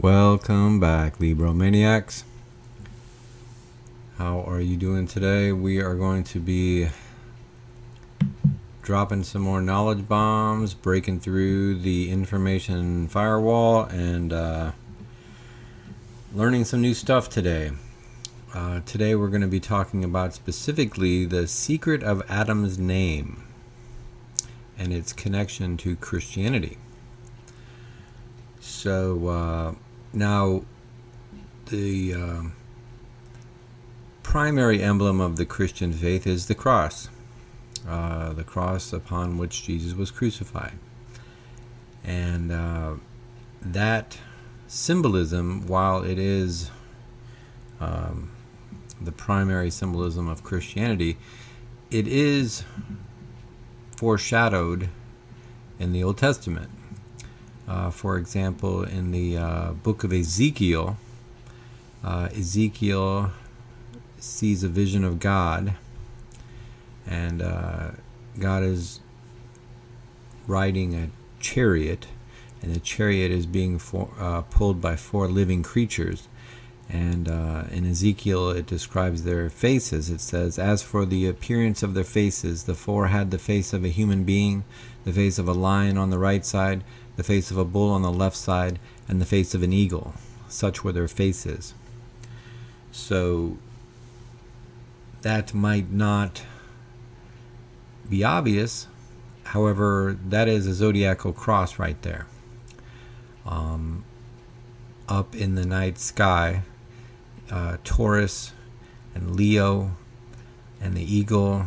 Welcome back, Libromaniacs. How are you doing today? We are going to be dropping some more knowledge bombs, breaking through the information firewall, and learning some new stuff today. Today we're going to be talking about specifically the secret of Adam's name and its connection to Christianity. So now the primary emblem of the Christian faith is the cross upon which Jesus was crucified. And that symbolism, while it is the primary symbolism of Christianity, it is foreshadowed in the Old Testament. For example, in the book of Ezekiel, Ezekiel sees a vision of God, and God is riding a chariot, and the chariot is being pulled by four living creatures. And in Ezekiel, it describes their faces. It says, "As for the appearance of their faces, the four had the face of a human being, the face of a lion on the right side, the face of a bull on the left side, and the face of an eagle. Such were their faces." So that might not be obvious. However, that is a zodiacal cross right there. Up in the night sky, Taurus and Leo and the eagle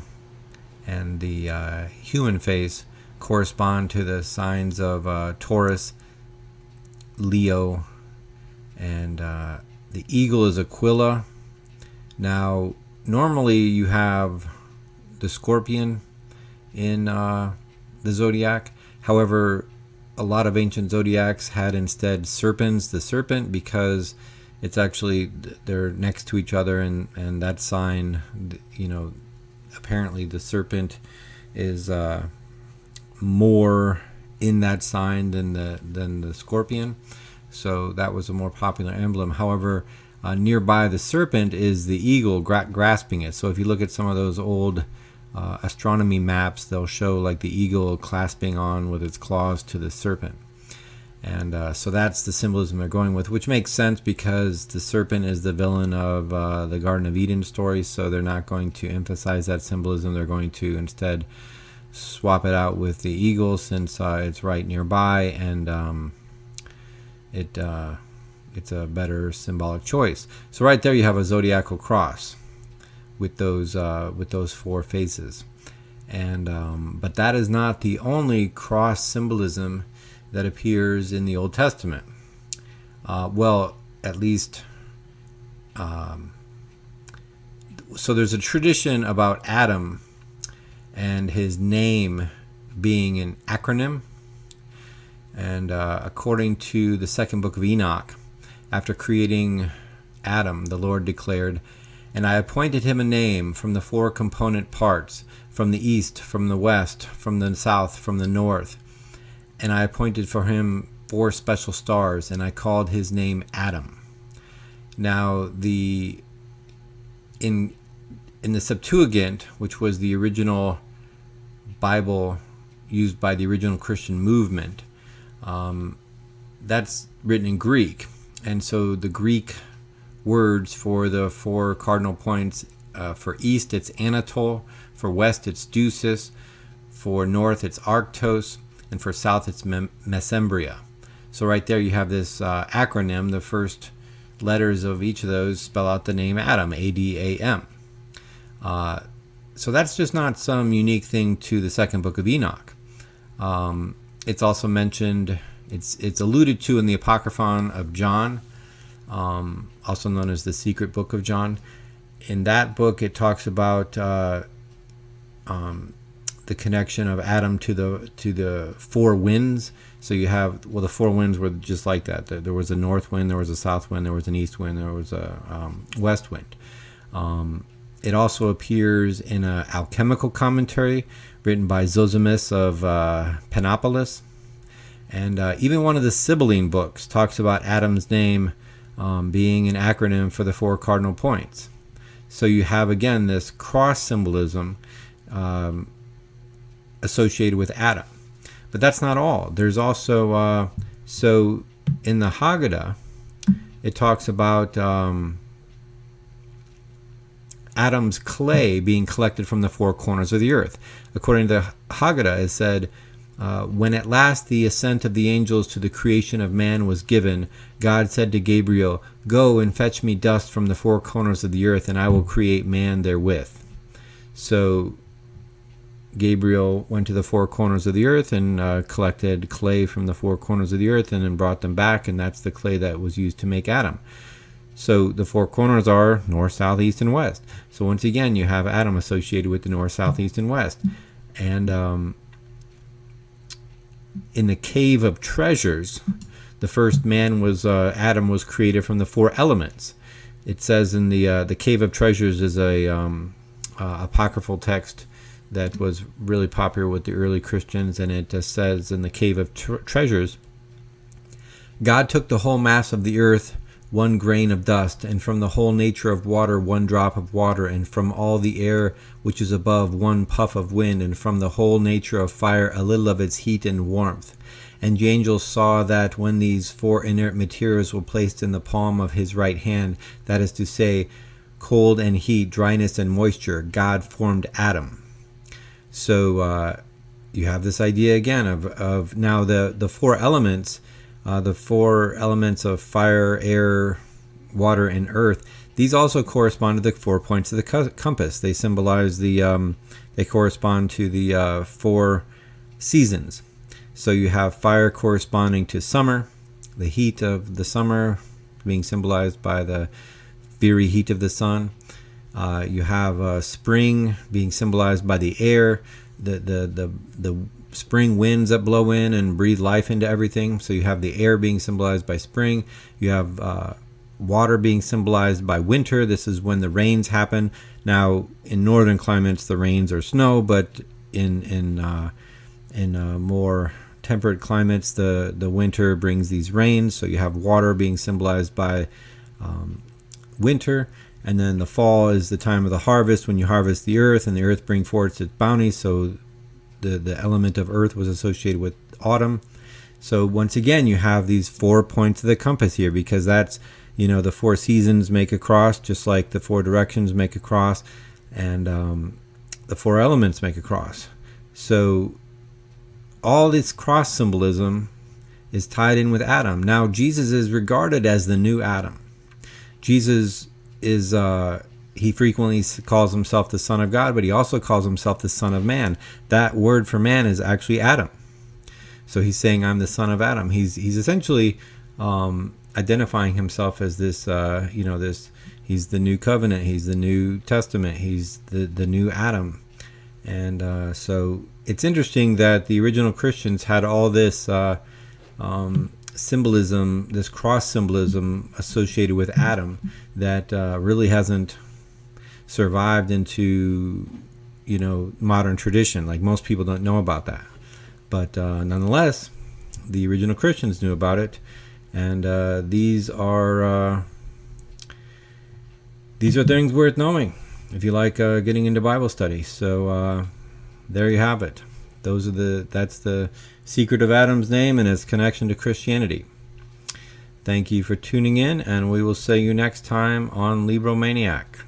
and the human face correspond to the signs of Taurus, Leo, and the eagle is Aquila. Now, normally you have the scorpion in the zodiac. However, a lot of ancient zodiacs had instead serpents, the serpent, because it's actually, they're next to each other, and that sign, apparently the serpent is more in that sign than the scorpion. So that was a more popular emblem. However, nearby the serpent is the eagle grasping it. So if you look at some of those old astronomy maps, they'll show like the eagle clasping on with its claws to the serpent. And so that's the symbolism they're going with, which makes sense because the serpent is the villain of the Garden of Eden story. So they're not going to emphasize that symbolism. They're going to instead swap it out with the eagle, since it's right nearby, and it's a better symbolic choice. So right there you have a zodiacal cross with those four faces, and but that is not the only cross symbolism that appears in the Old Testament. Well, at least, so there's a tradition about Adam and his name being an acronym. And according to the second book of Enoch, after creating Adam, the Lord declared, "And I appointed him a name from the four component parts, from the east, from the west, from the south, from the north. And I appointed for him 4 special stars, and I called his name Adam." Now, in the Septuagint, which was the original Bible used by the original Christian movement, that's written in Greek. And so the Greek words for the 4 cardinal points, for east it's Anatole, for west it's Deuces, for north it's Arctos, and for south it's Mesembria. So right there you have this acronym. The first letters of each of those spell out the name Adam, A-D-A-M. So that's just not some unique thing to the second book of Enoch. It's also mentioned, it's alluded to in the Apocryphon of John, also known as the Secret Book of John. In that book, it talks about the connection of Adam to the 4 winds. So you have, the 4 winds were just like that. There was a north wind, there was a south wind, there was an east wind, there was a west wind. It also appears in an alchemical commentary written by Zosimus of Panopolis. And even one of the Sibylline books talks about Adam's name being an acronym for the 4 cardinal points. So you have, again, this cross symbolism associated with Adam. But that's not all. There's also, so in the Haggadah, it talks about Adam's clay being collected from the 4 corners of the earth. According to the Haggadah, it said, when at last the ascent of the angels to the creation of man was given, God said to Gabriel, "Go and fetch me dust from the 4 corners of the earth, and I will create man therewith." So Gabriel went to the 4 corners of the earth and collected clay from the 4 corners of the earth and then brought them back, and that's the clay that was used to make Adam. So the 4 corners are north, south, east, and west. So once again, you have Adam associated with the north, south, east, and west. And in the cave of treasures, the first man was Adam was created from the 4 elements. It says in the cave of treasures is a apocryphal text that was really popular with the early Christians, and it says in the cave of treasures, God took the whole mass of the earth, 1 grain of dust, and from the whole nature of water 1 drop of water, and from all the air which is above 1 puff of wind, and from the whole nature of fire a little of its heat and warmth. And the angel saw that when these 4 inert materials were placed in the palm of his right hand, that is to say, cold and heat, dryness and moisture, God formed Adam. So you have this idea again of now the 4 elements, the 4 elements of fire, air, water, and earth. These also correspond to the 4 points of the compass. They symbolize they correspond to the 4 seasons. So you have fire corresponding to summer, the heat of the summer being symbolized by the fiery heat of the sun. You have spring being symbolized by the air, the spring winds that blow in and breathe life into everything. So you have the air being symbolized by spring. You have water being symbolized by winter. This is when the rains happen. Now, in northern climates, the rains are snow, but in more temperate climates, the winter brings these rains. So you have water being symbolized by winter. And then the fall is the time of the harvest, when you harvest the earth, and the earth brings forth its bounty. So the element of earth was associated with autumn. So once again, you have these 4 points of the compass here, because that's, the 4 seasons make a cross, just like the 4 directions make a cross, and the 4 elements make a cross. So all this cross symbolism is tied in with Adam. Now, Jesus is regarded as the new Adam. Jesus is he frequently calls himself the Son of God, but he also calls himself the Son of Man. That word for man is actually Adam. So he's saying, I'm the son of Adam. He's essentially identifying himself as this, he's the new covenant. He's the New Testament. He's the new Adam. And so it's interesting that the original Christians had all this symbolism, this cross symbolism associated with Adam that really hasn't survived into, modern tradition. Like, most people don't know about that. But nonetheless, the original Christians knew about it, and these are things worth knowing if you like getting into Bible study. So there you have it. That's the secret of Adam's name and its connection to Christianity. Thank you for tuning in, and we will see you next time on Libromaniac.